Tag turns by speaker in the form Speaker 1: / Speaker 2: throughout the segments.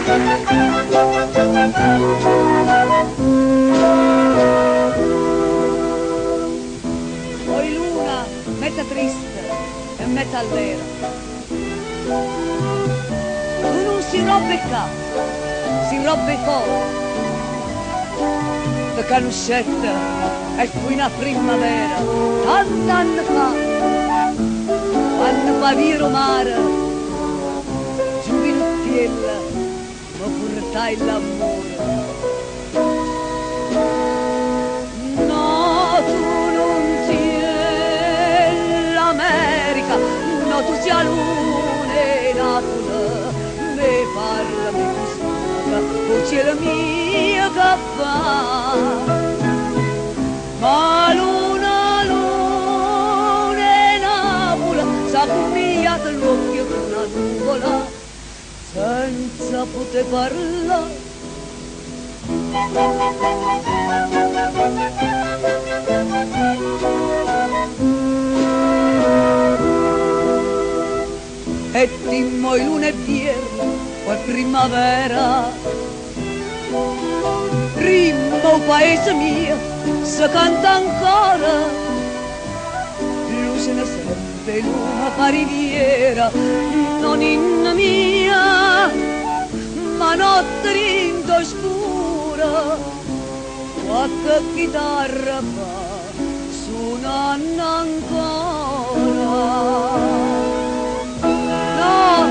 Speaker 1: Poi luna, mezza triste e mezza allera. Tu non si rompe qua, si rompe fuori. La canuscetta e fu una primavera, tant'anni fa, quando Paviro mare, giovinottiella, ma portai l'amore. No, tu non sei l'America, no, tu sei l'une Napoli, me parla, mi cos'altra, voce la mia che fa. Ma luna, luna e Napoli, s'accomigliata l'occhio con una nuvola, senza poter parlare. E dimmo il luna e vierno, poi primavera, rimbo paese mio, se canta ancora, luce ne sempre luna pariviera, non inna mia, ma notte rindo scura, qualche chitarra fa, suonando ancora. No,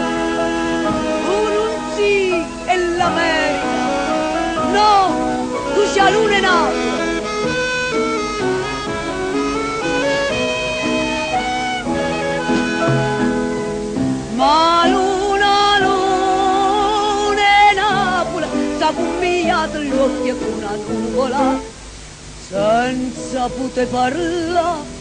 Speaker 1: tu non sei è l'America, no, tu sei luna e Napoli. Ma luna, luna e Napoli, s'accomigliata l'occhio con una nuvola, senza poter parlare.